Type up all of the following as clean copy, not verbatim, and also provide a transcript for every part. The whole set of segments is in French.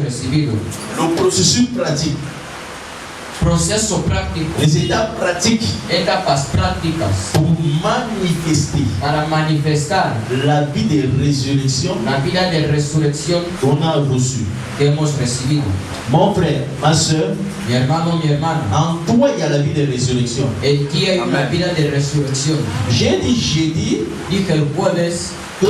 recibido. Le processus pratique. Proceso práctico. Les étapes pratiques Etapas prácticas. pour manifester Para manifestar la vie de résurrection la vida de resurrección qu'on a reçue. que hemos recibido. Mon frère, ma soeur, Mi hermano, mi hermana, en toi il y a la vie de résurrection. en ti hay una vida de resurrección. J'ai dit jeudi Dije el jueves, que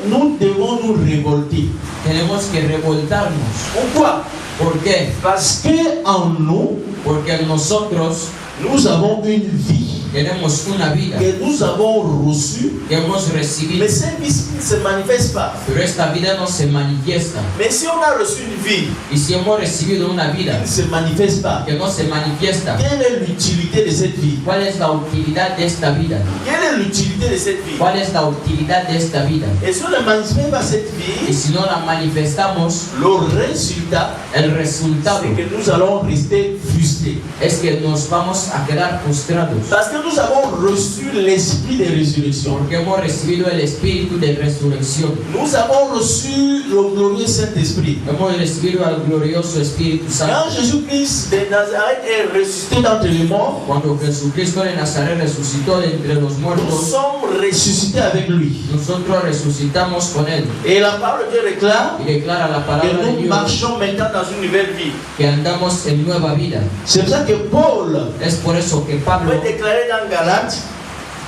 nous devons nous révolter. tenemos que revoltarnos. Pourquoi? ¿Por qué? Parce que en nous, Porque nosotros nous avons une vie tenemos una vida que nous avons reçue, que hemos recibido, mais cette vie ne se manifeste pas. pero esta vida no se manifiesta. Mais si on a reçu une vie Y si hemos recibido una qui vida ne se manifeste pas, que no se manifiesta, quelle est l'utilité de cette vie? ¿cuál es la utilidad de esta vida? Quelle est l'utilité de cette vie? ¿Cuál es la utilidad de esta vida? Et si on ne manifeste pas cette Y vie, si no la manifestamos, le résultat, el resultado c'est que nous allons rester frustrés. es que nos vamos a quedar frustrados. Parce que nous avons reçu l'esprit de résurrection. Porque hemos recibido el espíritu de resurrección. Nous avons reçu le glorieux Saint-Esprit. Hemos recibido al glorioso Espíritu Quand Santo. Jésus-Christ de Nazareth est ressuscité d'entre les morts, Cuando Jesucristo de Nazaret resucitó de entre los nous muertos, sommes ressuscités avec lui. nosotros resucitamos con Él. Et la parole de Dieu déclare Y declara la que palabra de nous Dios marchons maintenant dans une nouvelle vie. que andamos en nueva vida. C'est pour ça que Paul Es por eso que Pablo peut déclarer dans Galates,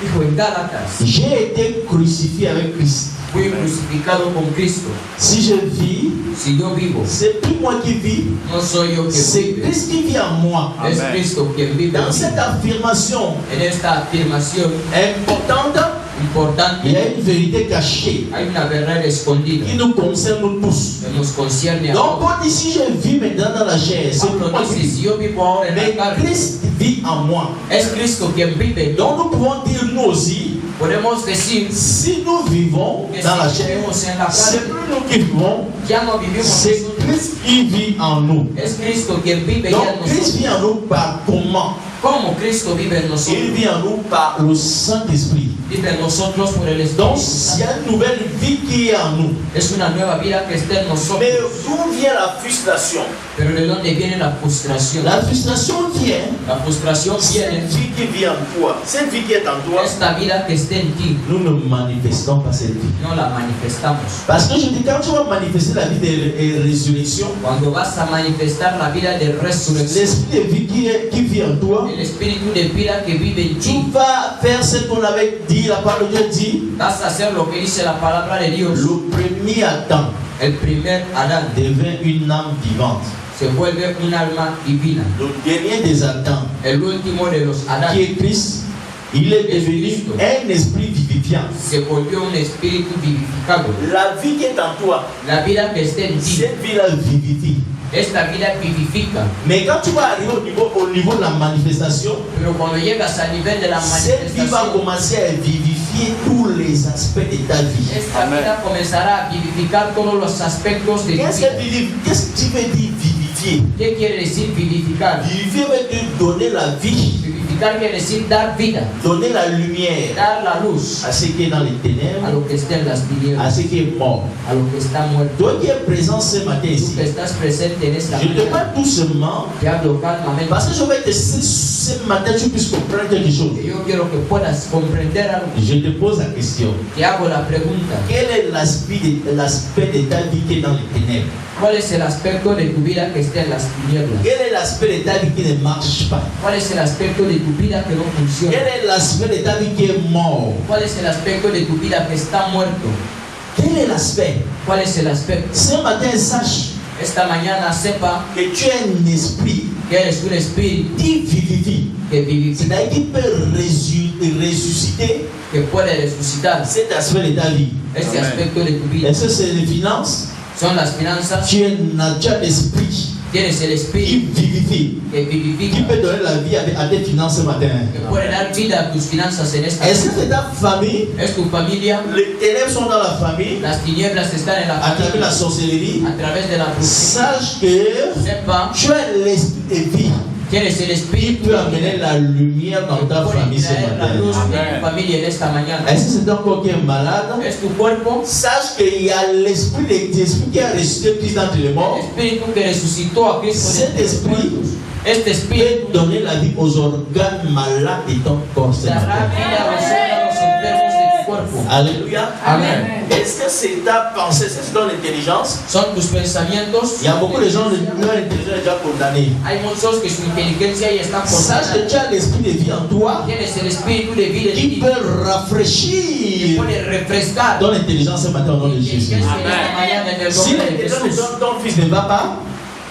dijo en Gálatas, j'ai été crucifié avec Christ. fui crucificado con Cristo. Si je vis, Si yo vivo, c'est plus moi qui vis, no soy yo c'est que vive, Christ qui vit en moi. es Cristo quien vive en Dans mí. cette affirmation En esta afirmación importante, importante il y a une vérité cachée hay una verdad escondida qui nous concerne nous tous. que nos concierne a Donc todos. Paul dit, si je vis maintenant dans la chair, c'est Pablo moi qui dice, vis. si yo vivo ahora en Mais la carne, Christ vit en moi. es Cristo quien vive en mí. Donc nous pouvons dire nous aussi, Podemos decir si nous vivons que dans la si chair, vivimos en la c'est carne, plus nous qui vivons, ya no vivimos c'est nosotros, Christ qui vit en nous. es Cristo quien vive ya en Donc Christ nosotros. vit en nous par comment? ¿Cómo Cristo vive en Il nosotros? vit en nous par le Saint-Esprit. Vive en nosotros por el Donc Espíritu il y a Santo. une nouvelle vie qui est en nous. Es una nueva vida que está en nosotros. Mais d'où vient la frustration? Pero ¿de dónde viene la frustración? La frustration vient, La frustración cette viene vie qui vit en toi, cette vie qui est en toi, esta vida que está en ti. nous ne manifestons pas cette vie. No la manifestamos. Parce que je dis, quand tu vas manifester la vie de résurrection, Cuando vas a manifestar la vida de resurrección, l'esprit de vie qui vit en toi, el espíritu de vida que vive en tu ti, vas faire ce qu'on avait dit, la parole de Dieu dit, vas a hacer lo que dice la palabra de Dios. le premier Adam El primer Adán devint une âme vivante. se vuelve un alma divina. Le dernier des Adams, El último de los Adán qui est Christ, il est devenu un esprit vivifiant. se volvió un espíritu vivificado. La vie qui est en toi, La vida que está en ti, cette vie-là vivifie. esta vida vivifica. Mais quand tu vas arriver au niveau de la manifestation, Pero cuando llegas al nivel de la cette vie va manifestación, commencer à vivifier tous les aspects de ta vie. esta vida comenzará a vivificar todos los aspectos de tu Qu'est-ce vida. que tu veux dire vivifier? ¿Qué quiere decir vivificar? Vivifier veut dire donner la vie, Vivificar quiere decir dar vida, donner la lumière dar la luz à ce qui est dans les a ténèbres, lo que está en las à tinieblas, ce qui est mort. a lo que está muerto. Toi qui es présent ce matin Tú ici, que estás presente en esta je te mañana, parle doucement te hablo calmamente. parce que je veux que ce matin tu puisses comprendre quelque chose. Que yo quiero que puedas comprender algo. Je te pose la question. Te hago la pregunta. Quel est l'aspect de ta vie qui est dans les ténèbres? ¿Cuál es el aspecto de tu vida que está en las tinieblas? Quel est l'aspect de ta vie qui ne marche pas? ¿Cuál es el aspecto de tu vida que no Quel funciona? est l'aspect de ta vie qui est mort? ¿Cuál es el aspecto de tu vida que está muerto? Quel est l'aspect? ¿Cuál es el aspecto? Ce matin, sache Esta mañana sepa que tu es un esprit que eres un espíritu qui vivifie. que vivifica, C'est-à-dire qui peut ressusciter que puede resucitar cet aspect de ta vie. este aspecto de tu vida. Est-ce que c'est les finances? Son las finanzas. Tu as l'esprit Tienes el qui espíritu vivifie, que qui vivifica, peut donner la vie à tes finances ce matin. que puede dar vida a tus finanzas en esta Est-ce vida. que c'est ta famille? Es tu familia. Les ténèbres sont dans la famille, Las tinieblas están en la à travers la familia sorcellerie. a través de la brujería. Sache que Sepa tu es l'esprit de vie. ¿Quién es el qui espíritu peut amener la lumière dans ta famille ce la luz matin? de tu familia en esta mañana? Est-ce que c'est un corps qui est malade? ¿Es tu cuerpo? Sache qu'il y a l'esprit qui a ressuscité Christ entre les El morts. espíritu que resucitó a Cristo de Cet entre los esprit muertos. Este peut espíritu donner la vie aux organes malades de ton corps ce dará matin. vida a los órganos enfermos de tu cuerpo. Alléluia. Amén. Est-ce que c'est ta pensée, c'est ton intelligence? Son tus pensamientos. Il y a beaucoup de gens, leur intelligence est déjà condamnée. Hay muchos que su inteligencia ya está Sache que condenada. tu as l'esprit de vie en toi Tienes el espíritu de vida en qui ti. peut Que rafraîchir puede refrescar ton intelligence ce matin au nom de Jésus. inteligencia en esta mañana en el Si nombre de l'intelligence de Jesús. ton fils ne va pas,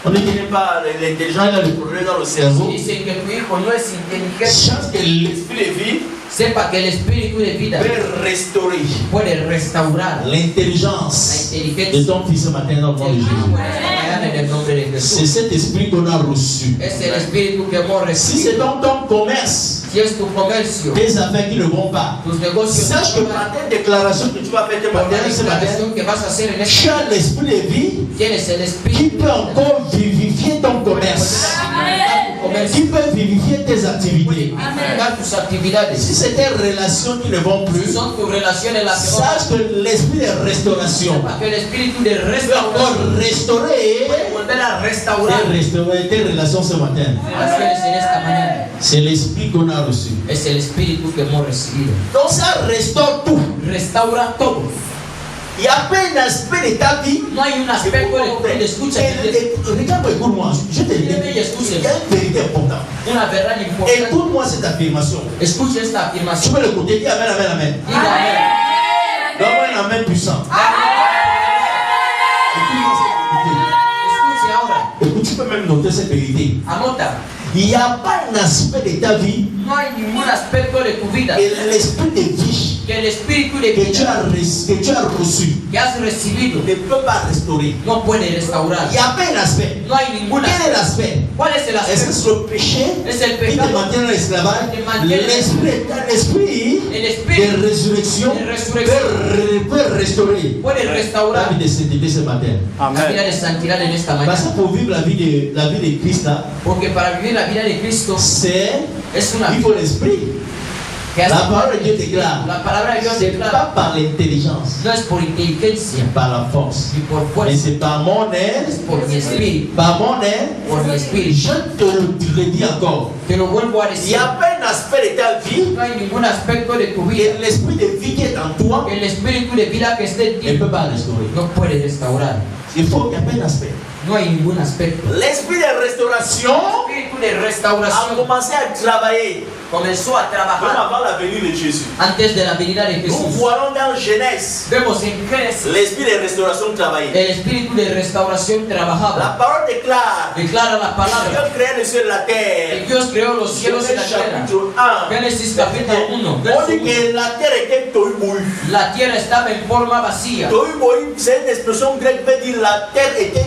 on ne dit pas l'intelligence, il a le problème dans le cerveau. Dicen que tu hijo no es inteligente. Chance que l'esprit de vie Sepa que el espíritu de vida peut restaurer puede restaurar l'intelligence de ton fils ce matin dans le nom de Jésus. en el nombre de C'est Jesús. cet esprit qu'on a reçu. Es el espíritu que hemos Si c'est recibido. dans ton commerce, Si es tu comercio, tes affaires qui ne vont pas, tus negocios, sache que par tes déclarations que tu vas faire por la ce matin, declaración que vas a hacer en tu este as l'esprit de vie tienes el qui espíritu peut encore vivifier ton commerce, qui peut vivifier tes activités. para tus actividades. Si c'est tes relations qui ne vont Si plus, son tus relaciones las que van sache que l'esprit de restauration sepa que el espíritu de peut restauración encore restaurer puede volver a restaurar tes relations ce matin. relaciones en esta mañana. C'est l'esprit qu'on a reçu. Es el espíritu que hemos recibido. Donc ça restaure tout. Restaura todo. Il n'y a pas un aspect de ta vie. No hay un aspecto de tu vida. Escucha, Regarde, écoute-moi. Je te dis, il y a une vérité importante. una verdad importante. Écoute-moi cette affirmation. Escucha esta Tu afirmación. peux l'écouter. Dis amen, amen, amen. Diga amén. Donne-moi un amen puissant. Écoute-moi cette vérité. Escuche ahora. Écoute, tu peux même noter cette vérité. Anota. Il n'y a pas un aspect de ta vie No hay ningún aspecto de tu vida et l'esprit de vie que el espíritu de que tu vida as reçu que has recibido ne peut pas restaurer. no puede restaurar. Il n'y a pas un aspect. No hay ningún Quel est aspecto. l'aspect? ¿Cuál es el Est-ce que aspecto? c'est le péché Es el qui te pecado. maintient dans l'esclavage? Te mantiene- L'esprit est un esprit El de espíritu résurrection de resurrección peut restaurer puede la restaurar vie de sainteté ce matin. la vida de santidad en esta Parce que mañana. pour vivre la vie de Christ, là, Porque para vivir la vida de Cristo es una il faut l'esprit. que hace- La parole de Dieu déclare. La palabra de Dios C'est declara. pas par l'intelligence, No es por inteligencia par la force. ni por Mais fuerza, c'est par mon es aide, por mi espíritu. par mon aide. Por mi espíritu. Je te le redis encore. Te lo vuelvo a Il n'y decir. a pas un aspect de ta vie No hay ningún aspecto de tu vida et l'esprit de vie qui est en toi que el espíritu de vida que esté en ne ti peut pas restaurer. no puede restaurar. Il faut qu'il n'y ait pas un aspect. No hay ningún aspecto. L'esprit de restauration El espíritu de a restauración commencé à travailler comenzó a même trabajar avant la venue de Jésus. antes de la venida de Nous Jesús. voyons dans Genèse Vemos en Génesis l'esprit de restauration travailler. el espíritu de restauración La trabajaba. parole déclare Declara la palabra Dieu créé le ciel et la que terre. Dios creó los cielos y la Genèse tierra. chapitre 1. Génesis capítulo 1. On verso dit 1. que la terre était tohu. La tierra estaba en forma vacía. Tohu, c'est une expression grecque qui veut dire la terre était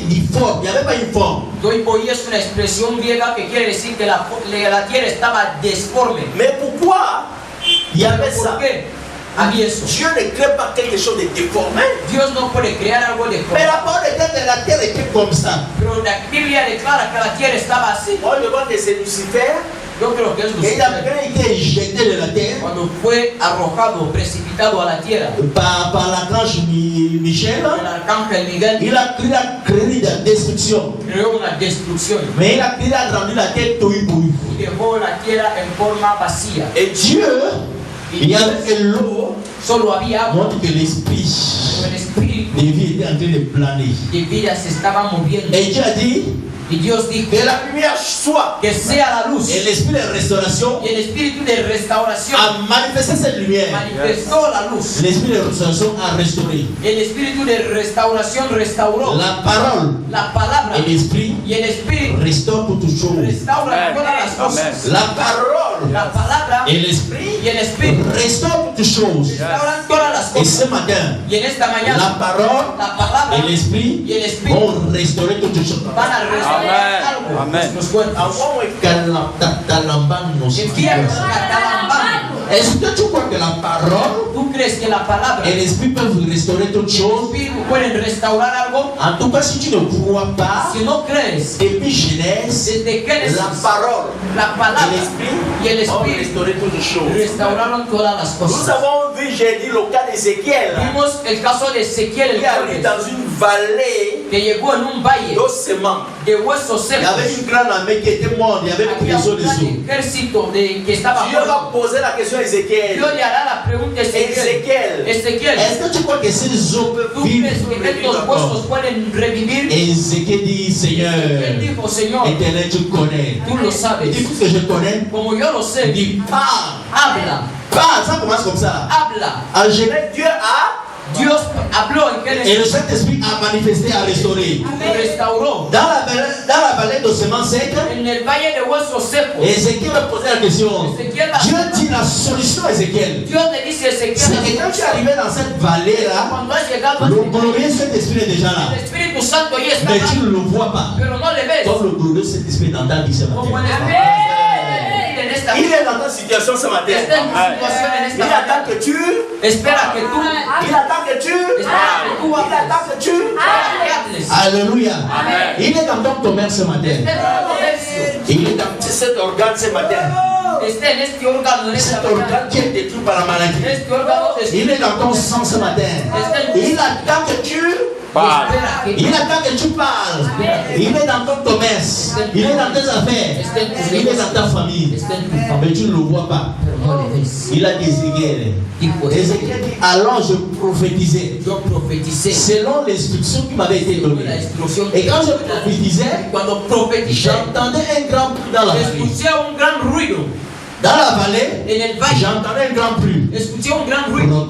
difforme. Il n'y avait pas une forme. Toiboi es una expresión griega que quiere decir que la tierra estaba disforme. Mais pourquoi il y avait ¿Por ça? qué? Había eso. Dieu ne crée pas quelque chose de déformé. Dios no puede crear algo Mais deforme. la parole déclare que la terre était comme ça. Pero la Biblia declara que la tierra estaba así. Moi, je vois que c'est Lucifer. Yo creo que es Et il a Lucifer. été jeté de la terre Cuando fue arrojado, precipitado a la tierra, par l'archange Michel. el arcángel Miguel Il a créé la destruction. creó una destrucción Mais il a créé à rendre la terre tohu. y dejó la tierra en forma vacía. Et Dieu, il y avait que l'eau Solo había agua. montre que l'esprit El espíritu de vie était en train de planer. de vida se estaba moviendo. Et Dieu a dit Y Dios dijo que la lumière soit. que sea la luz. Et l'esprit de restauration Y el espíritu de restauración a manifesté cette lumière. manifestó la luz. L'esprit de restauration a restauré. El espíritu de restauración restauró La parole la palabra. et l'esprit Y el espíritu restaurent toutes choses. restaura todas las cosas. La parole La palabra et l'esprit y el espíritu restaurent toutes choses. restauran todas las Et cosas. ce matin, Y en esta la mañana parole la palabra et l'esprit y el espíritu vont restaurer toutes choses. van a restaurar algo. Amén. Nos cuentan. Avant, Katalamba nos En tierra catalambano. Est-ce que tu crois que la parole ¿Tú crees que la palabra et l'esprit peuvent restaurer toutes choses? pueden restaurar algo? En tout cas, si tu ne crois pas, Si no crees, depuis Genèse, desde Génesis, la parole la palabra y el ont espíritu restauré toutes les choses. restauraron todas las Nous cosas. avons vu, j'ai dit, le cas d'Ézéchiel Vimos el caso de Ezequiel, qui allait dans une vallée que llegó en un valle d'ossements. de huesos Il y avait secos. une grande armée qui était morte, il y avait une Había prison un des gran eaux. ejército que estaba Dieu va muerto. poser la question à Ézéchiel. Dios le hará la pregunta a Ezequiel. Ezequiel, Est-ce que tu crois que ces eaux peuvent ¿tú vivre crees que estos encore? huesos pueden revivir? Et Ézéchiel dit, Seigneur, Él dijo, Señor, Éternel, tu connais. tú lo Il sabes. dit, puisque je connais, Como yo lo il sé, dit, parle, habla, parle. Ça commence comme ça. habla. En Genèse, Dieu a, Dios habló en et le Génesis, Saint-Esprit a manifesté, a restauré. restauró. Dans la vallée d'ossements secs, En el valle de huesos secos, Ézéchiel a posé la question. Ezequiel va- Dieu dit la solution à Ézéchiel. Dios le dice a C'est que Ezequiel, quand tu es arrivé dans cette vallée-là, cuando has llegado a le este glorieux Saint-Esprit est déjà là. el Espíritu Santo ya está Mais tu acá, ne le vois pas. pero no le ves. Comme le glorieux Saint-Esprit dans ta vie ce Como el matin. Espíritu en esta Il vida, est dans ta situation ce matin. está en tu situación en Il esta vida. attend que tu. Espera que tú, Il attend que tu. espera que tú Il hables, attend que tu. que hables. Alléluia. Il est dans ton commerce ce matin. Está en tu comercio, Il est dans cet organe ce matin. está en este órgano en esta Cet mañana, organe qui est détruit par la maladie. este órgano te Il est dans ton sang ce matin. Il attend que tu. espera que Il attend que tu parles. Il est dans ton commerce. Il est dans tes affaires. Il est dans ta famille. esté en tu familia, Mais tu ne le vois pas. pero no le ves. Il a dit Ézéchiel. Dijo Ézéchiel dit, alors je prophétisais yo profeticé selon l'instruction qui m'avait été la donnée. instrucción Et que quand je prophétisais, cuando profeticé, j'entendais un grand bruit dans la vallée. escuché un gran ruido Dans la vallée, en el valle, j'entendais un grand bruit. escuché un gran ruido.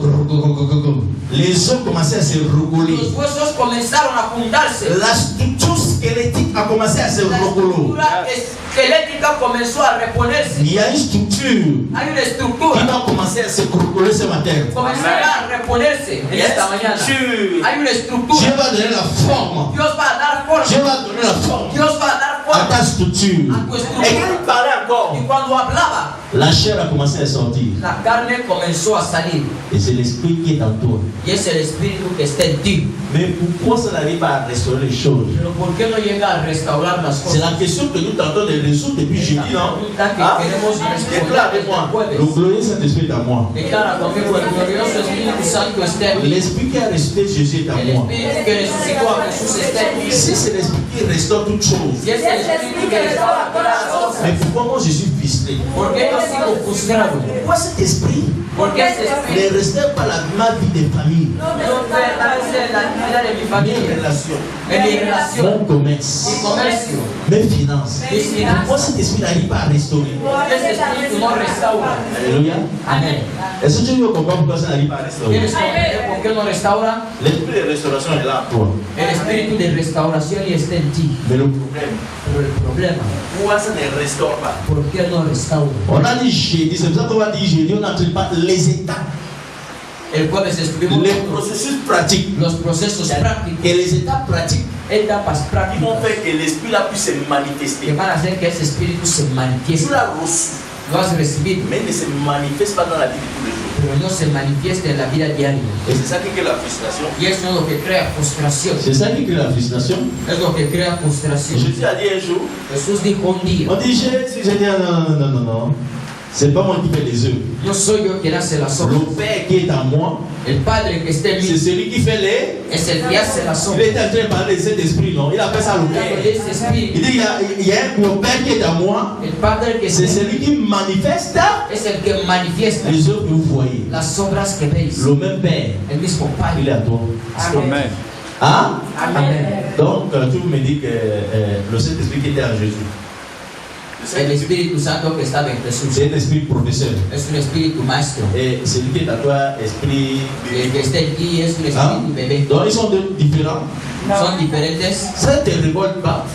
Les os commençaient à se recoller. Los huesos comenzaron a juntarse. La structure squelettique a commencé à se La recoller. estructura esquelética comenzó a reponerse. Il y a une structure Hay una qui estructura va commencer à se recoller ce matin. comenzará a reponerse en esta mañana. Structure. Hay una Dieu estructura. va donner la forme. Dios va a dar Dieu forma. va donner la forme Dios va a dar à forma ta structure. a tu Et quand estructura. il parlait encore, Y cuando hablaba, la chair a commencé à sortir. la carne comenzó a salir. Et c'est l'esprit qui est en toi. Y es el espíritu que está en ti. Mais pourquoi ça n'arrive pas à restaurer les choses? Pero ¿por qué no llega a restaurar las C'est cosas? la question que nous tentons de résoudre depuis jeudi, non? pregunta que Hein? queremos Déclare avec moi. responder Le glorieux Saint-Esprit est à moi. Declara conmigo, el glorioso Espíritu Santo está en mí. L'esprit qui a ressuscité Jésus est à El moi. Espíritu que resucitó a Jesús está en mí. Si c'est l'esprit qui restaure toutes choses, Y es el Espíritu que restaura todas las cosas. mais pourquoi moi je suis ficelé? ¿Por qué yo sigo frustrado? Pourquoi cet esprit ¿Por qué ese espíritu ne restaure pas ma vie de famille, no permanece en la vida de mi mes familia, relations, en mi relación, mon commerce, mi comercio, mes finances? mis Pourquoi finanzas? cet esprit n'arrive pas à restaurer? ¿Por qué ese espíritu no restaura? Alléluia. Amén. Est-ce que tu veux comprendre pourquoi ça n'arrive pas à restaurer? ¿Quieres comprender por qué no restaura? L'esprit de restauration est là en toi. El espíritu de restauración y está en ti. Mais le problème, Pero el problema, pourquoi ça ne restaure pas? ¿por qué no restaura? On a dit jeudi, c'est pour ça qu'on va dire jeudi, on n'entraîne pas les étapes, El jueves estuvimos les viendo processus pratiques. los procesos prácticos, Et les étapes pratiques etapas qui vont prácticas faire que l'esprit là puisse se que manifester. van a hacer que ese espíritu se Tu manifieste. l'as reçu, Lo has recibido, mais ne se manifeste pas dans la vie de tous les jours. pero no se manifiesta en la vida diaria. Et c'est ça qui crée la frustration. Y eso es lo que crea frustración. C'est ça qui crée la frustration. Es lo que crea frustración. Jésus a dit un jour, Jesús dijo un día, on dit Jésus, j'ai dit non. C'est pas moi qui fais les œufs. yo soy yo quien hace las obras. Le Père qui est en moi, El Padre que está en c'est mí celui qui fait les. es el que hace las Il obras. était en train de parler de cet esprit, non? Il appelle ça le Hablando de Père. ese Il espíritu, dit il y a un Père qui est en moi, el Padre que c'est es celui qui manifeste el que manifiesta les œuvres que vous voyez. las obras que veis. Le même Père, El mismo il Padre. est à toi. Amén. Hein? Amén. Donc, tu me dis que le Saint-Esprit qui était en Jésus, El Espíritu Santo que estaba en Jesús c'est un esprit professeur. es un espíritu maestro. Et celui qui est à toi, esprit. Y el que está en ti es un Hein? espíritu bebé. Donc, ils sont deux différents. Son diferentes. Ça ne te révolte pas.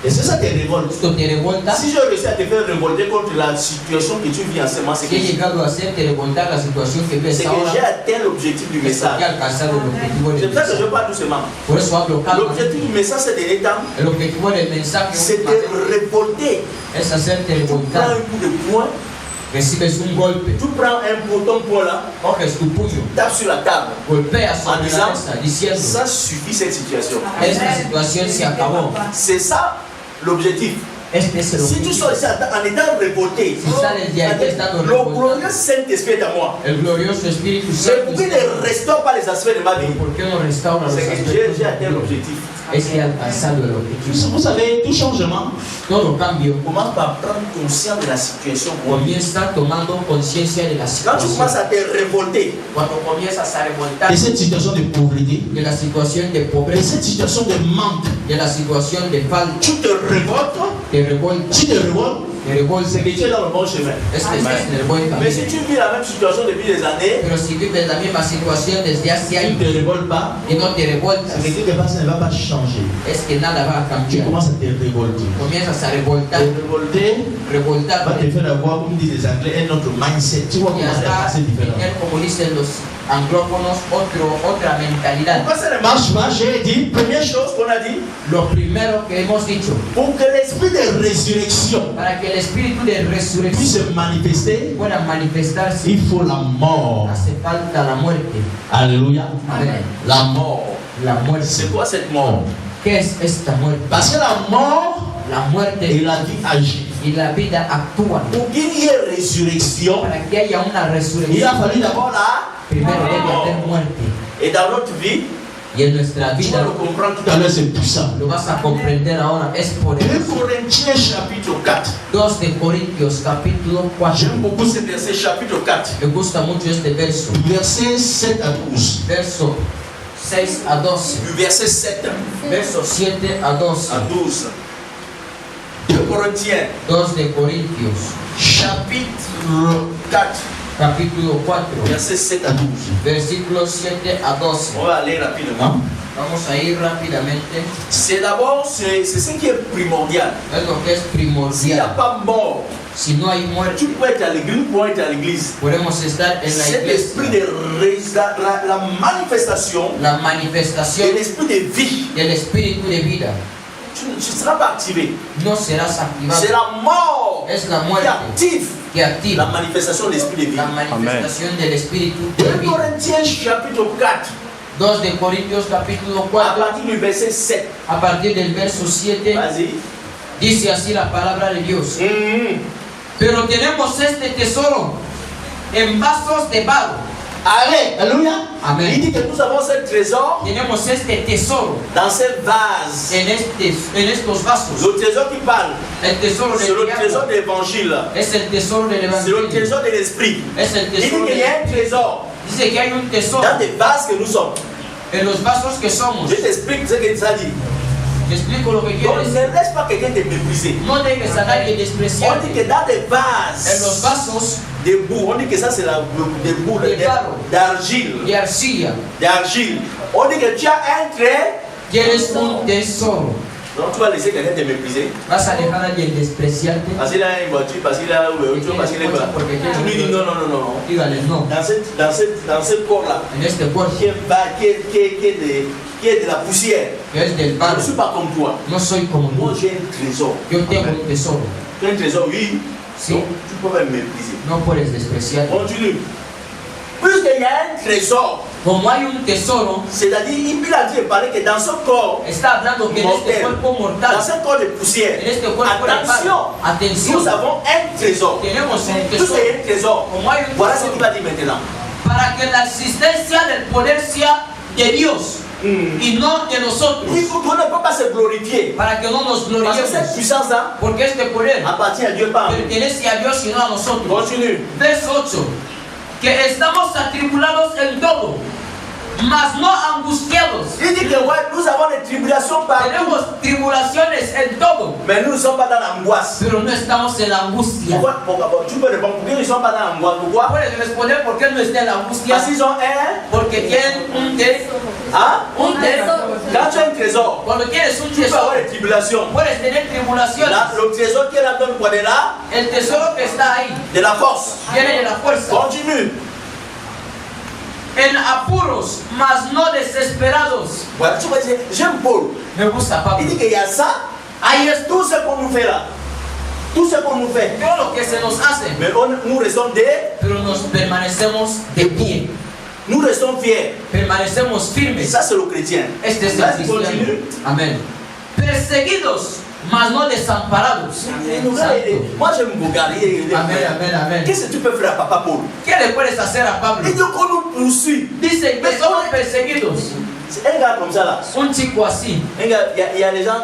Est-ce que ça te révolte? Esto te revolta. Si je réussis à te faire révolter contre la situation que tu vis en ce moment, c'est Si que, he llegado a hacerte revoltar la situación que ves c'est que ahora, j'ai atteint l'objectif du es porque he message. alcanzado el objetivo C'est del pour ça que je mensaje. parle doucement. Por eso hablo calma. L'objectif du message ces derniers temps, El objetivo del mensaje c'est de últimamente révolter. es hacerte Tu prends revoltar. un coup de poing recibes un golpe, tu prends ton poing là, coges tu puño, tape sur la table golpeas en sobre la disant mesa diciendo, ça suffit cette situation. esta situación se acabó. C'est ça l'objectif. Este es el Si tu objetivo. sors ici en étant révolté, Si sales de aquí estando le revoltado, glorieux Saint-Esprit est à moi. el glorioso Espíritu Mais Santo pourquoi está en ne restaure pas les aspects de ma vie? mí. ¿Por qué no restaura los C'est que aspectos j'ai atteint de tu vida? l'objectif. Es que he alcanzado el objetivo. Vous savez, tout changement Todo cambio Commence par prendre conscience de la situation. comienza tomando conciencia de la Quand tu commences situación. à te révolter, Cuando comienzas a revoltar de cette situation de pauvreté, de la situación de de pobreza, cette situation de manque, de la situación de falta, tu te révoltes, te revoltas, tu te révoltes, te revoltas, c'est que tu es dans le bon chemin. es que estás en el buen Mais si camino. tu vis la même situation depuis des années, Pero si vives la misma situación desde hace tu ne años te révoltes pas, y no te revoltas, c'est que quelque part ça ne va pas changer. es que nada va a Tu cambiar. commences à te révolter. Comienzas a revoltar, Te révolter va revoltar, te faire avoir, comme disent les Anglais, un autre mindset. Tu vas y commencer à hasta penser différemment. tener, como dicen los anglófonos, otra mentalidad. pourquoi ça ne Marche marche pas, j'ai dit, pas? Première chose qu'on a dit, Lo primero que hemos dicho, pour que l'esprit de résurrection para que el espíritu de puisse resurrección se manifester, pueda manifestarse, il faut la mort. hace falta la muerte. Alléluia. Amén. La mort. La muerte. c'est quoi cette mort? ¿Qué es esta muerte? Parce que la mort La muerte et la vie agit. y la vida actúan. Pour qu'il y ait résurrection, Para que haya una Il a resurrección, fallu d'abord là, primero debe haber muerte. et dans notre vie, Y en nuestra tu vas vida le comprendre tout tout à à l'heure. l'heure, c'est puissant. lo vas a comprender ahora. Es por 2 eso. Corinthiens chapitre 4. 2 de Corintios capítulo 4. J'aime beaucoup ce verset, chapitre 4. Me gusta mucho este verso. Versets 7 à 12. Verso 6 a 12. Du verset 7 Verso 7 a 12. à 12. 2 Corinthiens 2 de Corintios chapitre 4, capítulo 4. verset 7 à 12. Versículos 7 a 12. On va aller rapidement. Vamos a ir rápidamente. C'est d'abord, c'est ce qui est primordial. Es lo que es S'il n'y a primordial. pas mort, Si no hay muerte, tu peux être à l'église, pour être à l'église. podemos estar en la Cet esprit iglesia. de la manifestation La et manifestación l'esprit de vie, del espíritu de vida tu ne seras pas activé. no serás C'est activado. la mort Es la qui muerte active que la activa manifestation de l'esprit de vie. la manifestación del espíritu de 2 vida. Corinthiens chapitre 4, 2 de Corintios capítulo à 4, partir du verset 7. a partir del verso 7, Vas-y. dice así la palabra de Dios. Pero tenemos este tesoro en vasos de barro. Allez, Alléluia. Amén. il dit que nous avons ce trésor Tenemos este tesoro dans ces vases. en estos vasos. Le trésor qui parle, El tesoro c'est del le trésor diablo de l'évangile. es el tesoro del C'est le evangelio. trésor de l'esprit. Es el Il dit tesoro qu'il y a un trésor Dice que hay un tesoro dans des vases que nous sommes. en los vasos que somos. Je t'explique ce que ça dit. Te explico lo que Donc quiere ne decir. laisse pas quelqu'un te mépriser. No dejes a nadie On dit despreciarte. que dans des En los vases vasos de boue, on dit que ça c'est des bouts De barro. d'argile. de arcilla D'argile. On dit que tu as un trait, tienes un tesoro. donc tu vas laisser quelqu'un te mépriser. Vas a dejar a alguien despreciarte. Parce qu'il a une voiture, parce qu'il a autre chose, parce qu'il est pas. Tu lui dis non, non, non, non. Dígale no. Dans ce corps-là, En este cuerpo qui est de la poussière. que es del Je barro, ne suis pas comme toi. no soy como Moi tú. j'ai un trésor. Yo tengo un tesoro. Tu as un trésor, oui. Sí. Donc tu peux me mépriser. No puedes despreciar. Continue. Puisqu'il y a un trésor, Como hay un tesoro, c'est-à-dire, il a dit de parler que dans ce corps, está hablando que en este cuerpo dans mortal, ce corps de poussière, en este cuerpo de attention, barro, atención, nous avons un trésor. tenemos un Puisqu'il tesoro. y a un trésor, Como hay un voilà ce qu'il tesoro, va dire maintenant. para que la existencia del poder sea de Dios y no de nosotros, Il faut qu'on ne peut pas se glorifier. para que no nos Parce que cette gloriemos, puissance-là porque este poder appartient à Dieu par nous. pertenece a Dios y no a nosotros. Continue. Verso 8, que estamos atribulados en todo, mas no angustiados. Il dit que ouais, nous avons des tribulations partout, Tenemos tribulaciones en todo, mais nous ne sommes pas dans l'angoisse. pero no estamos en la angustia. Pourquoi tu peux répondre pourquoi ils ne sont pas dans l'angoisse? Pourquoi? Puedes responder por qué no está en la angustia, Parce qu'ils ont un. porque tienen un tesoro. Hein? Un tesoro. Quand tu as un trésor, Cuando tienes un tu peux avoir tesoro, des tribulations. puedes tener tribulaciones. Là, le trésor qui est là donne quoi de là? El tesoro que está ahí De la force. viene de la fuerza. Continue. En apuros, mas no desesperados. Voilà, tu vas dire, j'aime Paul. Me gusta Pablo. Il dit qu'il y a ça, Hay tout ce qu'on nous fait là. Tout ce qu'on nous fait. todo lo que se nos hace, Mais nous restons pero nos permanecemos de pie, nous restons fiers. permanecemos firmes. Ça, c'est le chrétien. Este es el Vas-y, cristiano. continue. Amén. Perseguidos, mas no desamparados. Santo. Moi, j'aime regarder. Amén, amén, amén. Qu'est-ce que tu peux faire à Papa Paul? ¿Qué le puedes hacer a Pablo? Il dit qu'on nous poursuit. Dice que somos perseguidos. C'est un gars comme ça là. Un chico así. Un gars, il y a des gens